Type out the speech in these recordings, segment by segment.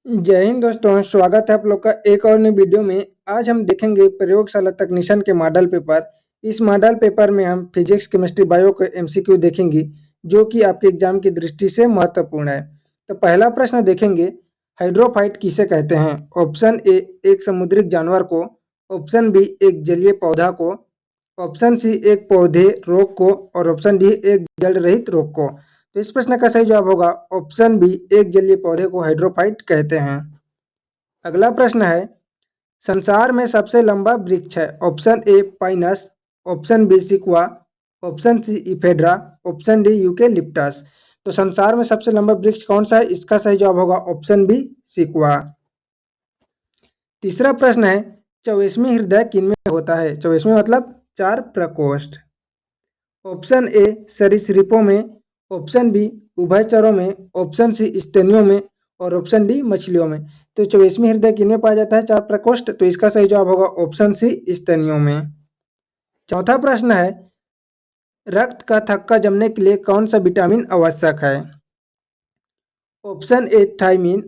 जय हिंद दोस्तों, स्वागत है आप लोग का एक और नई वीडियो में। आज हम देखेंगे प्रयोगशाला तकनीशियन के मॉडल पेपर। इस मॉडल पेपर में हम फिजिक्स, केमिस्ट्री, बायो के एमसीक्यू देखेंगे जो कि आपके एग्जाम की दृष्टि से महत्वपूर्ण है। तो पहला प्रश्न देखेंगे, हाइड्रोफाइट किसे कहते हैं? ऑप्शन ए एक समुद्री जानवर को, ऑप्शन बी एक जलीय पौधा को, ऑप्शन सी एक पौधे रोग को और ऑप्शन डी एक जल रहित रोग को। तो इस प्रश्न का सही जवाब होगा ऑप्शन बी, एक जलीय पौधे को हाइड्रोफाइट कहते हैं। अगला प्रश्न है, संसार में सबसे लंबा वृक्ष है? Option A Pinus, option B sequoia, option C ephedra, option D eucalyptus. तो संसार में सबसे लंबा वृक्ष कौन सा है? इसका सही जवाब होगा ऑप्शन बी सिक्वा। तीसरा प्रश्न है, 24वीं हृदय किनमें होता है? 24वीं मतलब 4 प्रकोष्ठ। ऑप्शन ए सरीसृपों में, ऑप्शन बी उभयचरों में, ऑप्शन सी स्तनियों में और ऑप्शन डी मछलियों में। तो 24वीं हृदय किनमें पाया जाता है? 4 प्रकोष्ठ। तो इसका सही जवाब होगा ऑप्शन सी स्तनियों में। चौथा प्रश्न है, रक्त का थक्का जमने के लिए कौन सा विटामिन आवश्यक है? Option A thiamine,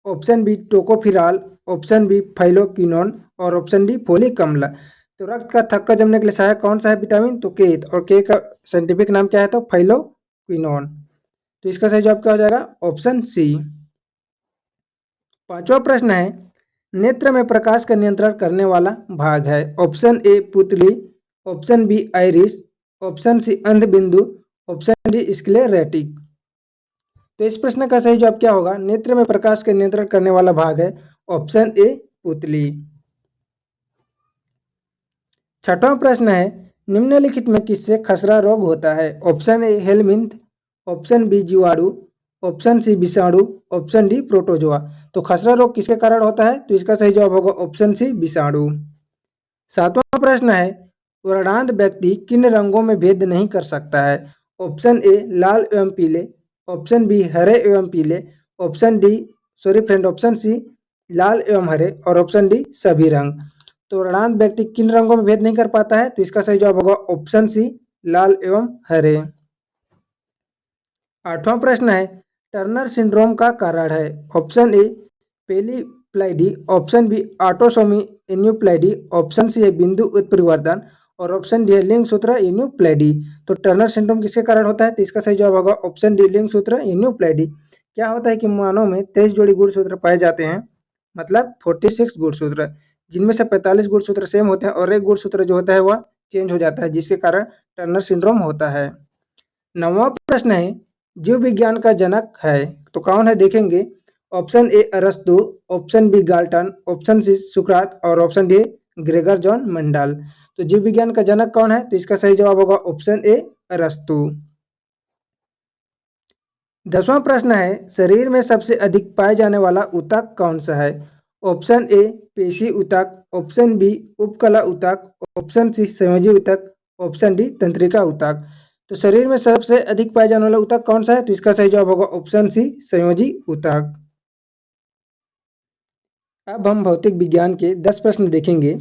option B tocopherol, option B phylloquinone और ऑप्शन डी फोलिक अम्ल। तो रक्त का थक्का जमने के लिए सहायक कौन सा है विटामिन? तो के, और के का साइंटिफिक नाम क्या है? तो फाइलोक्विनोन। तो इसका सही जवाब क्या हो जाएगा? Option C. पांचवा प्रश्न है, नेत्र में प्रकाश का नियंत्रण करने वाला भाग है? ऑप्शन ए पुतली, option B iris, option C अंधबिंदु, ऑप्शन डी स्क्लेरेटिक। तो इस प्रश्न का सही जवाब क्या होगा? नेत्र में प्रकाश का नियंत्रण करने वाला भाग है ऑप्शन ए पुतली। छठवां प्रश्न है, निम्नलिखित में किससे खसरा रोग होता है? Option A helminth, option B जीवाणु, ऑप्शन सी विषाणु, ऑप्शन डी प्रोटोजोआ। तो खसरा रोग किसके कारण होता है? तो इसका सही जवाब होगा ऑप्शन सी विषाणु। सातवां प्रश्न है, वर्णांध व्यक्ति किन रंगों में भेद नहीं कर सकता है? ऑप्शन ए लाल एवं पीले, ऑप्शन बी हरे एवं पीले, ऑप्शन डी ऑप्शन सी लाल एवं हरे और ऑप्शन डी सभी रंग। तो वर्णांध व्यक्ति किन रंगों में भेद नहीं कर पाता है? तो इसका सही जवाब होगा ऑप्शन सी लाल एवं हरे। आठवां प्रश्न है, टर्नर सिंड्रोम का कारण है? Option A polyploidy, option B autosomal aneuploidy, option C है बिंदु उत्परिवर्तन और ऑप्शन डी है लिंग सूत्र एन्यूप्लाइडी। तो टर्नर सिंड्रोम किसके कारण होता है? तो इसका सही जवाब होगा ऑप्शन डी लिंग सूत्र एन्यूप्लाइडी। क्या होता है कि मानव में 23 जोड़ी गुणसूत्र पाए जाते हैं, मतलब 46 गुणसूत्र, जिनमें से 45 गुणसूत्र सेम होते हैं और एक गुणसूत्र जो होता है वह चेंज हो जाता है, जिसके कारण टर्नर सिंड्रोम होता है। नौवां प्रश्न है, जीव विज्ञान का जनक है तो कौन है? देखेंगे, ऑप्शन ए अरस्तु, option B Galton, option C सुकरात और option D Gregor John Mendel. तो जीव विज्ञान का जनक कौन है? तो इसका सही जवाब होगा ऑप्शन ए अरस्तु। 10वां प्रश्न है, शरीर में सबसे अधिक पाए जाने वाला ऊतक कौन सा है? ऑप्शन ए पेशी ऊतक, ऑप्शन बी उपकला ऊतक, ऑप्शन सी संयोजी ऊतक, ऑप्शन डी तंत्रिका ऊतक। तो शरीर में सबसे अधिक पाए जाने वाला ऊतक कौन सा है? तो इसका सही जवाब होगा ऑप्शन सी संयोजी ऊतक। अब हम भौतिक विज्ञान के 10 प्रश्न देखेंगे।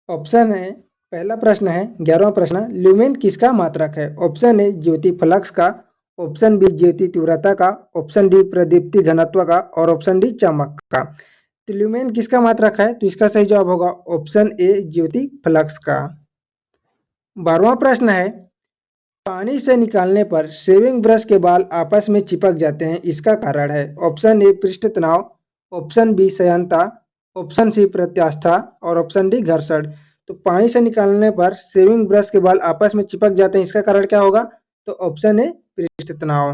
ऑप्शन है, पहला प्रश्न है 11वां प्रश्न, ल्यूमेन किसका मात्रक है? ऑप्शन ए ज्योति फ्लक्स का, ऑप्शन बी ज्योति तीव्रता का, ऑप्शन डी प्रदीप्ति घनत्व का और ऑप्शन डी चमक का। तो ल्यूमेन किसका मात्रक है? तो इसका सही जवाब होगा ऑप्शन ए ज्योति फ्लक्स का। 12वां प्रश्न है, पानी से निकालने पर शेविंग ब्रश के बाल आपस में चिपक जाते हैं, इसका कारण है? ऑप्शन ए पृष्ठ तनाव, ऑप्शन बी श्यानता, ऑप्शन सी प्रत्यास्था और ऑप्शन डी घर्षण। तो पानी से निकालने पर शेविंग ब्रश के बाल आपस में चिपक जाते हैं, इसका कारण क्या होगा? तो ऑप्शन ए पृष्ठ तनाव।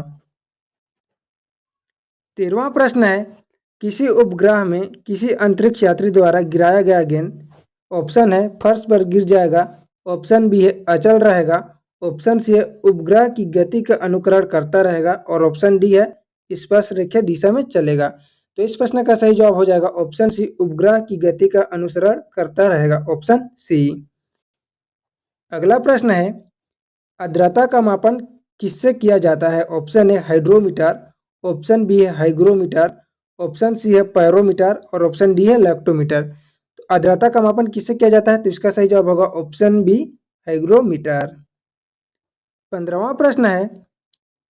13वां प्रश्न है, किसी उपग्रह में किसी अंतरिक्ष यात्री द्वारा गिराया गया गेंद, ऑप्शन है फर्श पर गिर जाएगा, ऑप्शन बी है अचल रहेगा, ऑप्शन सी है उपग्रह की गति का अनुकरण करता रहेगा और ऑप्शन डी है स्पर्श रेखा दिशा में चलेगा। तो इस प्रश्न का सही जवाब हो जाएगा ऑप्शन सी उपग्रह की गति का अनुसरण करता रहेगा, ऑप्शन सी। अगला प्रश्न है, आर्द्रता का मापन किससे किया जाता है? Option A hydrometer, option B है हाइग्रोमीटर, ऑप्शन सी है पैरोमीटर और ऑप्शन डी है लैक्टोमीटर। तो आर्द्रता का मापन किससे किया जाता है? तो इसका सही जवाब होगा ऑप्शन बी हाइग्रोमीटर। 15वां प्रश्न है,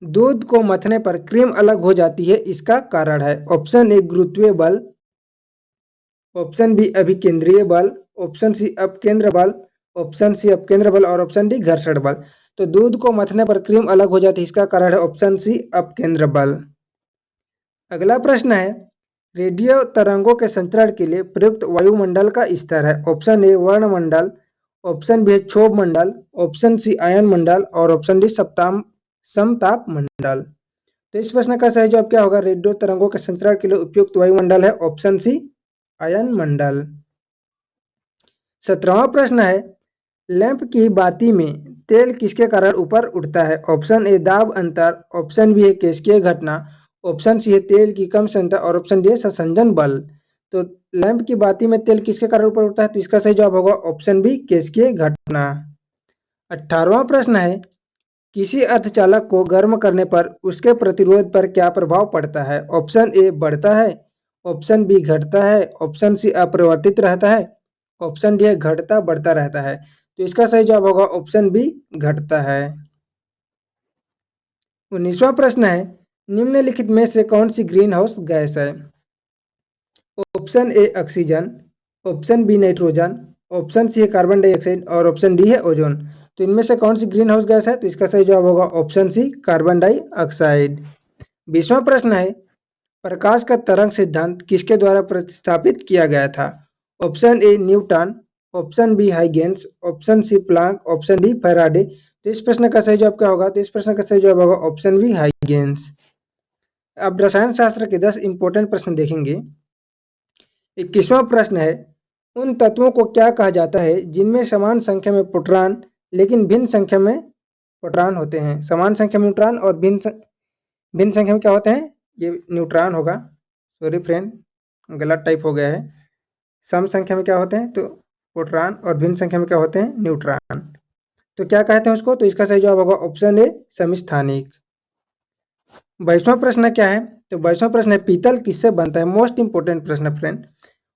दूध को मथने पर क्रीम अलग हो जाती है, इसका कारण है। ऑप्शन ए गुरुत्वीय बल, ऑप्शन बी अभिकेंद्रीय बल, ऑप्शन सी अपकेंद्र बल, ऑप्शन सी अपकेंद्र बल और ऑप्शन डी घर्षण बल। तो दूध को मथने पर क्रीम अलग हो जाती है, इसका कारण है ऑप्शन सी अपकेंद्र बल। अगला प्रश्न है, रेडियो तरंगों के संचरण के लिए प्रयुक्त वायुमंडल का स्तर है। ऑप्शन ए वर्णमंडल, ऑप्शन बी है क्षोभ मंडल, ऑप्शन सी आयन मंडल और ऑप्शन डी समताप मंडल। तो इस प्रश्न का सही जवाब क्या होगा? रेडियो तरंगों के संचरण के लिए उपयुक्त वायुमंडल है ऑप्शन सी आयन मंडल। 17वां प्रश्न है, लैंप की बाती में तेल किसके कारण ऊपर उठता है? ऑप्शन ए दाब अंतर, ऑप्शन बी है केशिकीय घटना, ऑप्शन सी है तेल की कम सांद्रता और ऑप्शन डी है संसंजन बल। तो लैंप की बाती में तेल किसके कारण ऊपर उठता है? तो इसका सही जवाब होगा ऑप्शन बी केशिकीय घटना। 18वां प्रश्न है, किसी अर्धचालक को गर्म करने पर उसके प्रतिरोध पर क्या प्रभाव पड़ता है? ऑप्शन ए बढ़ता है, ऑप्शन बी घटता है, ऑप्शन सी अपरिवर्तित रहता है, ऑप्शन डी है घटता बढ़ता रहता है। तो इसका सही जवाब होगा ऑप्शन बी घटता है। 19वां प्रश्न है, निम्नलिखित में से कौन सी ग्रीन हाउस गैस है? Option A oxygen, option B nitrogen, option C है कार्बन डाइऑक्साइड और ऑप्शन डी है ओजोन। तो इनमें से कौन सी ग्रीन हाउस गैस है? तो इसका सही जवाब होगा ऑप्शन सी कार्बन डाइऑक्साइड। 20वां प्रश्न है, प्रकाश का तरंग सिद्धांत किसके द्वारा प्रतिस्थापित किया गया था? Option A Newton, option B Huygens, option C Planck, option D Faraday. तो इस प्रश्न का सही जवाब क्या होगा? तो इस प्रश्न का सही जवाब होगा ऑप्शन बी हाइगेंस। अब रसायन शास्त्र के 10 इंपॉर्टेंट प्रश्न देखेंगे। 21वां प्रश्न है, उन तत्वों को क्या कहा जाता है जिनमें समान संख्या में प्रोटॉन लेकिन भिन्न संख्या में प्रोटॉन होते हैं? समान संख्या में न्यूट्रॉन और भिन्न संख्या में क्या होते हैं? ये न्यूट्रॉन होगा। सॉरी फ्रेंड, गलत टाइप हो गया है। सम संख्या में क्या होते हैं? तो प्रोटॉन और भिन्न संख्या में क्या होते हैं? न्यूट्रॉन। तो क्या कहते हैं उसको? तो इसका सही जवाब होगा ऑप्शन ए समस्थानिक। 22वां प्रश्न क्या है? तो 22वां प्रश्न है, पीतल किससे बनता है? मोस्ट इंपोर्टेंट प्रश्न फ्रेंड।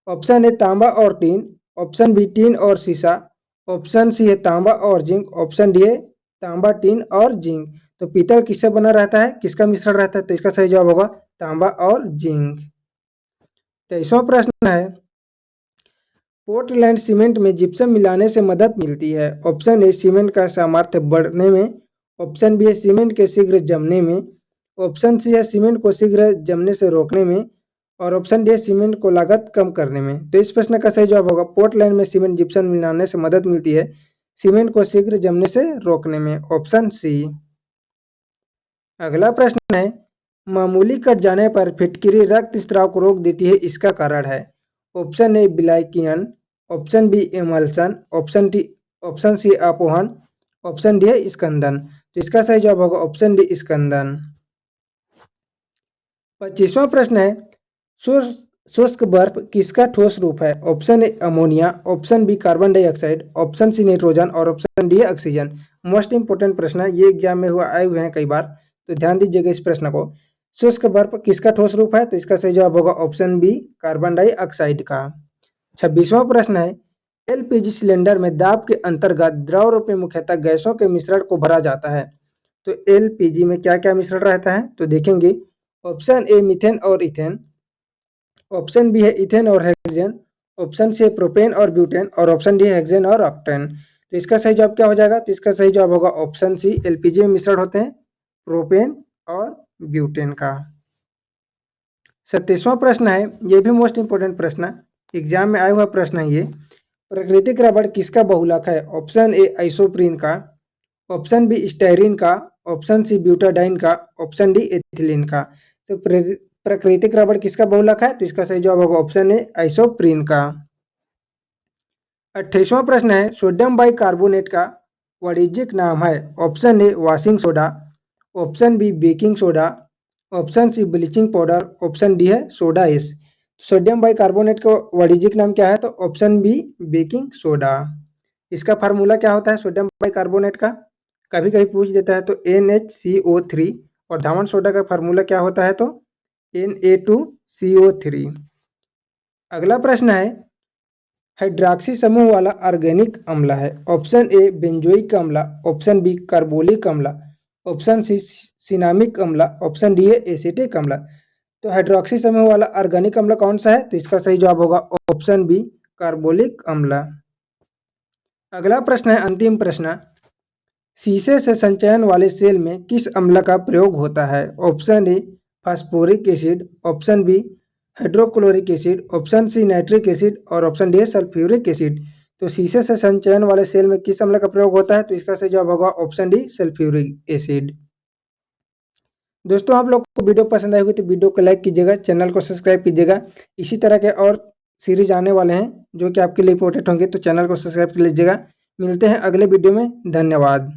ऑप्शन ए तांबा और टीन, ऑप्शन बी टीन और शीशा, ऑप्शन सी है तांबा और जिंक, ऑप्शन डी है तांबा टीन और जिंक। तो पीतल किससे बना रहता है? किसका मिश्रण रहता है? तो इसका सही जवाब होगा तांबा और जिंक। 23वां प्रश्न है, पोर्टलैंड सीमेंट में जिप्सम मिलाने से मदद मिलती है। ऑप्शन ए सीमेंट का सामर्थ्य बढ़ने में, ऑप्शन बी है सीमेंट के शीघ्र जमने में, ऑप्शन सी है सीमेंट को शीघ्र जमने से रोकने में और ऑप्शन डी है सीमेंट को लागत कम करने में। तो इस प्रश्न का सही जवाब होगा पोर्टलैंड में सीमेंट जिप्सम मिलाने से मदद मिलती है सीमेंट को शीघ्र जमने से रोकने में, ऑप्शन सी। अगला प्रश्न है, मामूली कट जाने पर फिटकिरी रक्त स्त्राव को रोक देती है, इसका कारण है? ऑप्शन ए ब्लाइकियन, option B emulsion, option C अपोहन, ऑप्शन डी है स्कंदन। तो इसका सही जवाब होगा ऑप्शन डी स्कंदन। 25वां प्रश्न है, शुष्क बर्फ किसका ठोस रूप है? Option A ammonia, option B carbon dioxide, option C nitrogen और ऑप्शन डी है ऑक्सीजन। मोस्ट इंपोर्टेंट प्रश्न है, ये एग्जाम में आए हुए हैं कई बार, तो ध्यान दीजिएगा इस प्रश्न को। शुष्क बर्फ किसका ठोस रूप है? तो इसका सही जवाब होगा ऑप्शन बी कार्बन डाइऑक्साइड का। 26वां प्रश्न है, एलपीजी सिलेंडर में दाब के अंतर्गत द्रव रूप में मुख्यतः गैसों के मिश्रण को भरा जाता है। तो एलपीजी में क्या क्या मिश्रण रहता है? तो देखेंगे, ऑप्शन ए मीथेन और इथेन, ऑप्शन बी है इथेन और हेक्सेन, ऑप्शन सी है प्रोपेन और ब्यूटेन और ऑप्शन डी है हेक्सेन और ऑक्टेन। तो इसका सही जवाब क्या हो जाएगा? तो इसका सही जवाब होगा ऑप्शन सी, एलपीजी में मिश्रण होते हैं प्रोपेन और ब्यूटेन का। 27वां प्रश्न है, ये भी मोस्ट इंपोर्टेंट प्रश्न, एग्जाम में आया हुआ प्रश्न है ये। प्राकृतिक रबड़ किसका बहुलक है? ऑप्शन ए आइसोप्रीन का, ऑप्शन बी स्टाइरिन का, ऑप्शन सी ब्यूटाडाइन का, ऑप्शन डी एथिलीन का। तो प्राकृतिक रबड़ किसका बहुलक है? तो इसका सही जवाब होगा ऑप्शन ए आइसोप्रीन का। 28वां प्रश्न है, सोडियम बाइकार्बोनेट का वाणिज्यिक नाम है? Option A washing soda, option B baking soda, option C bleaching powder, option D है सोडा एस। सोडियम बाइकार्बोनेट का वाणिज्यिक नाम क्या है? तो ऑप्शन बी बेकिंग सोडा। इसका फार्मूला क्या होता है सोडियम बाइकार्बोनेट का? कभी कभी पूछ देता है। तो NaCO3 और धावन सोडा का फार्मूला क्या होता है? तो Na2CO3। अगला प्रश्न है, हाइड्रॉक्सी समूह वाला ऑर्गेनिक अम्ल है? ऑप्शन ए बेंजोइक अम्ल, ऑप्शन बी कार्बोलिक अम्ल, ऑप्शन सी सिनामिक अम्ल, ऑप्शन डी है एसिटिक अम्ल। तो हाइड्रोक्सी समूह वाला ऑर्गेनिक अम्ल कौन सा है? तो इसका सही जवाब होगा ऑप्शन बी कार्बोलिक अम्ल। अगला प्रश्न है अंतिम प्रश्न, शीशे से संचयन वाले सेल में किस अम्ल का प्रयोग होता है? Option A phosphoric acid, option B hydrochloric acid, option C nitric acid और ऑप्शन डी सल्फ्यूरिक एसिड। तो शीशे से संचयन वाले सेल में किस अम्ल का प्रयोग होता है? तो इसका सही जवाब होगा ऑप्शन डी सल्फ्यूरिक एसिड। दोस्तों आप लोग को वीडियो पसंद आई होगी तो वीडियो को लाइक कीजिएगा, चैनल को सब्सक्राइब कीजिएगा। इसी तरह के और सीरीज आने वाले हैं जो कि आपके लिए इंपॉर्टेंट होंगे, तो चैनल को सब्सक्राइब कर लीजिएगा। मिलते हैं अगले वीडियो में, धन्यवाद।